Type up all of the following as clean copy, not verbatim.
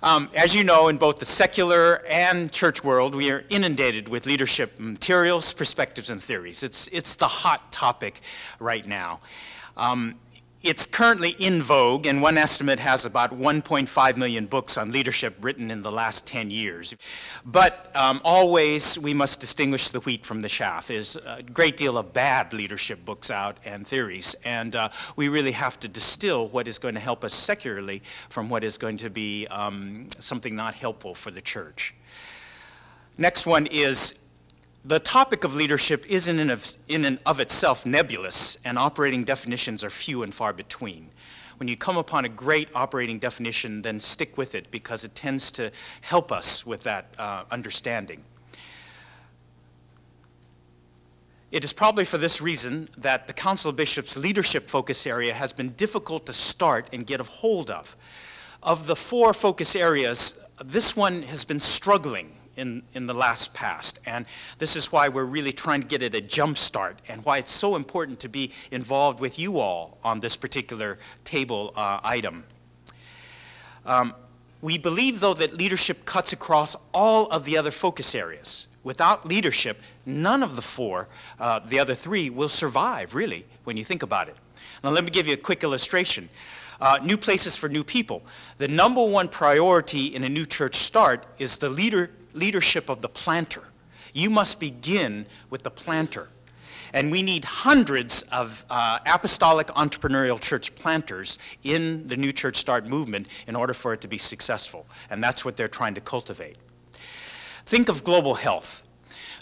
As you know, in both the secular and church world, we are inundated with leadership materials, perspectives, and theories. It's the hot topic right now. It's currently in vogue, and one estimate has about 1.5 million books on leadership written in the last 10 years. But always we must distinguish the wheat from the chaff. There's a great deal of bad leadership books out and theories, and we really have to distill what is going to help us secularly from what is going to be something not helpful for the church. Next one is, the topic of leadership is in and of itself nebulous, and operating definitions are few and far between. When you come upon a great operating definition, then stick with it, because it tends to help us with that understanding. It is probably for this reason that the Council of Bishops' leadership focus area has been difficult to start and get a hold of. Of the 4 focus areas, this one has been struggling in the last past, and this is why we're really trying to get it a jump start, and why it's so important to be involved with you all on this particular table item. We believe, though, that leadership cuts across all of the other focus areas. Without leadership, none of the 4, the other 3, will survive, really, when you think about it. Now, let me give you a quick illustration. New places for new people. The number 1 priority in a new church start is the leadership of the planter. You must begin with the planter. And we need hundreds of apostolic entrepreneurial church planters in the new church start movement in order for it to be successful. And that's what they're trying to cultivate. Think of global health.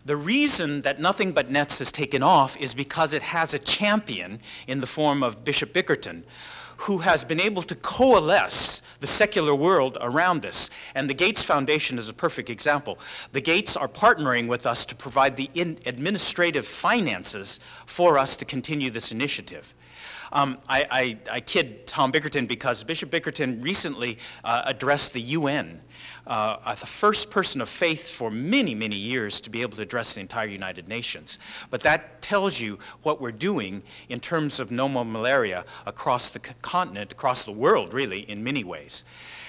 The reason that Nothing But Nets has taken off is because it has a champion in the form of Bishop Bickerton, who has been able to coalesce the secular world around this. And the Gates Foundation is a perfect example. The Gates are partnering with us to provide the administrative finances for us to continue this initiative. I kid Tom Bickerton because Bishop Bickerton recently addressed the UN, the first person of faith for many, many years to be able to address the entire United Nations. But that tells you what we're doing in terms of no more malaria across the continent, across the world, really, in many ways.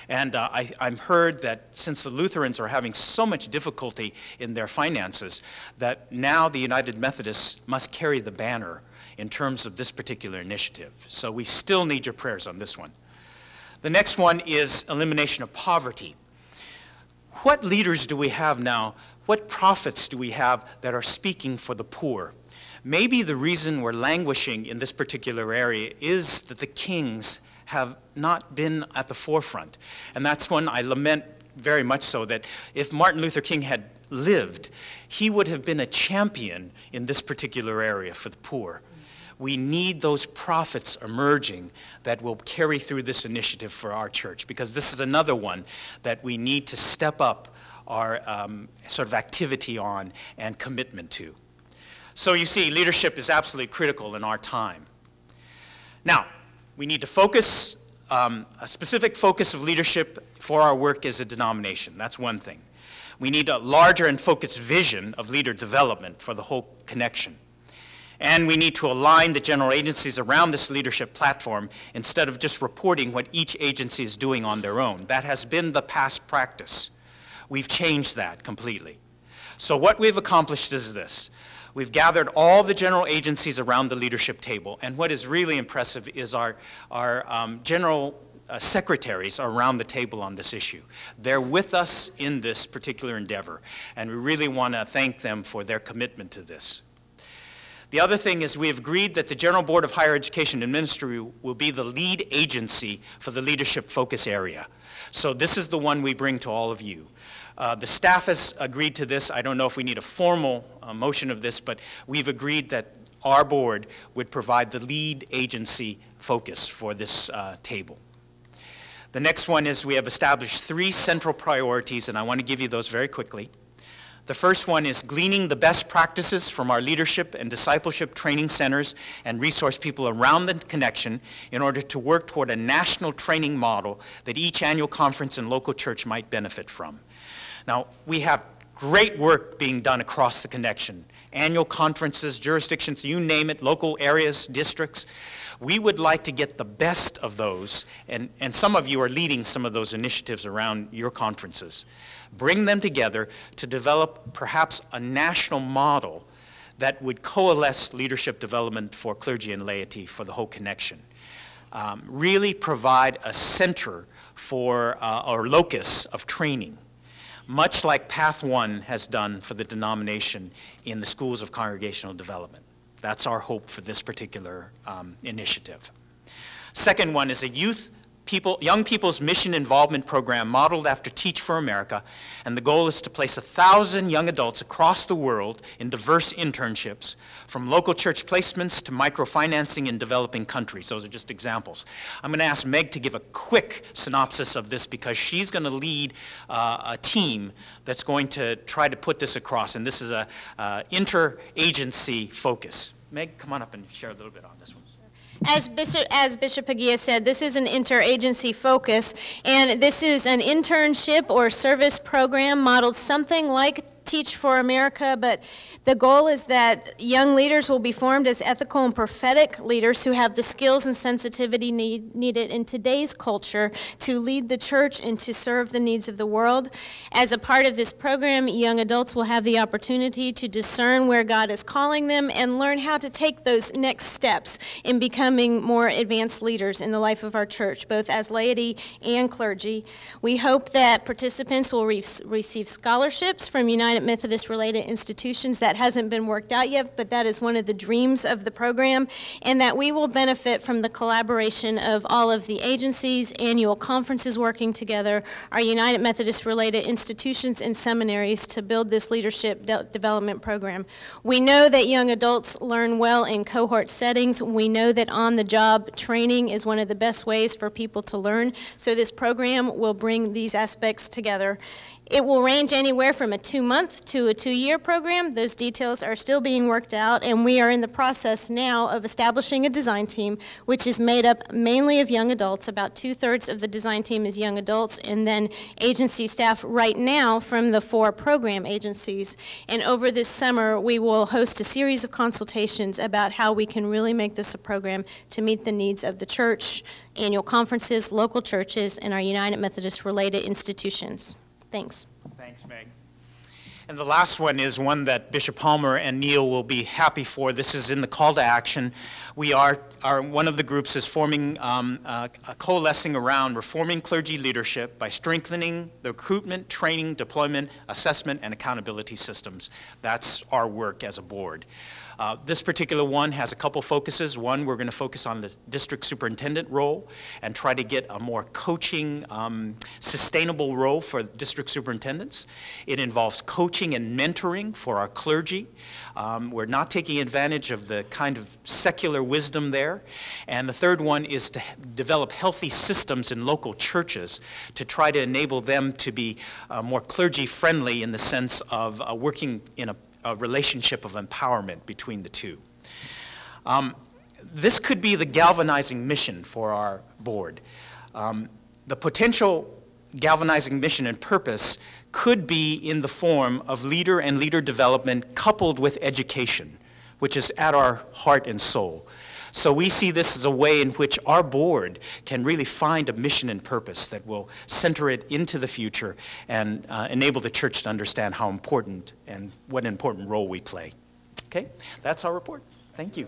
And I've heard that since the Lutherans are having so much difficulty in their finances, that now the United Methodists must carry the banner in terms of this particular initiative. So we still need your prayers on this one. The next one is elimination of poverty. What leaders do we have now? What prophets do we have that are speaking for the poor? Maybe the reason we're languishing in this particular area is that the kings have not been at the forefront. And that's when I lament very much so that if Martin Luther King had lived, he would have been a champion in this particular area for the poor. We need those prophets emerging that will carry through this initiative for our church, because this is another one that we need to step up our sort of activity on and commitment to. So you see, leadership is absolutely critical in our time. Now, we need to focus, a specific focus of leadership for our work as a denomination. That's one thing. We need a larger and focused vision of leader development for the whole connection. And we need to align the general agencies around this leadership platform instead of just reporting what each agency is doing on their own. That has been the past practice. We've changed that completely. So what we've accomplished is this. We've gathered all the general agencies around the leadership table, and what is really impressive is our general secretaries are around the table on this issue. They're with us in this particular endeavor, and we really want to thank them for their commitment to this. The other thing is we have agreed that the General Board of Higher Education and Ministry will be the lead agency for the leadership focus area. So this is the one we bring to all of you. The staff has agreed to this. I don't know if we need a formal motion of this, but we've agreed that our board would provide the lead agency focus for this table. The next one is we have established 3 central priorities, and I want to give you those very quickly. The first one is gleaning the best practices from our leadership and discipleship training centers and resource people around the connection in order to work toward a national training model that each annual conference and local church might benefit from. Now, we have great work being done across the connection. Annual conferences, jurisdictions, you name it, local areas, districts. We would like to get the best of those, and some of you are leading some of those initiatives around your conferences. Bring them together to develop perhaps a national model that would coalesce leadership development for clergy and laity for the whole connection. Really provide a center for, or locus of training, much like Path One has done for the denomination in the schools of congregational development. That's our hope for this particular initiative. Second one is a young people's mission involvement program modeled after Teach for America, and the goal is to place 1,000 young adults across the world in diverse internships, from local church placements to microfinancing in developing countries. Those are just examples. I'm going to ask Meg to give a quick synopsis of this because she's going to lead a team that's going to try to put this across, and this is a InterAgency Focus. Meg, come on up and share a little bit on this one. As Bishop Hagiya said, this is an interagency focus, and this is an internship or service program modeled something like Teach for America, but the goal is that young leaders will be formed as ethical and prophetic leaders who have the skills and sensitivity needed in today's culture to lead the church and to serve the needs of the world. As a part of this program, young adults will have the opportunity to discern where God is calling them and learn how to take those next steps in becoming more advanced leaders in the life of our church, both as laity and clergy. We hope that participants will receive scholarships from United Methodist-related institutions. That hasn't been worked out yet, but that is one of the dreams of the program, and that we will benefit from the collaboration of all of the agencies, annual conferences working together, our United Methodist-related institutions and seminaries to build this leadership development program. We know that young adults learn well in cohort settings. We know that on-the-job training is one of the best ways for people to learn, so this program will bring these aspects together. It will range anywhere from a 2-month to a 2-year program. Those details are still being worked out, and we are in the process now of establishing a design team, which is made up mainly of young adults. About 2/3 of the design team is young adults, and then agency staff right now from the 4 program agencies. And over this summer, we will host a series of consultations about how we can really make this a program to meet the needs of the church, annual conferences, local churches, and our United Methodist-related institutions. Thanks. Thanks, Meg. And the last one is one that Bishop Palmer and Neil will be happy for. This is in the call to action. We are one of the groups is forming, coalescing around reforming clergy leadership by strengthening the recruitment, training, deployment, assessment, and accountability systems. That's our work as a board. This particular one has a couple focuses. One, we're going to focus on the district superintendent role and try to get a more coaching, sustainable role for district superintendents. It involves coaching and mentoring for our clergy. We're not taking advantage of the kind of secular wisdom there. And the third one is to develop healthy systems in local churches to try to enable them to be more clergy-friendly in the sense of working in a relationship of empowerment between the two. This could be the galvanizing mission for our board. The potential galvanizing mission and purpose could be in the form of leader and leader development coupled with education, which is at our heart and soul. So we see this as a way in which our board can really find a mission and purpose that will center it into the future and enable the church to understand how important and what an important role we play. Okay, that's our report. Thank you.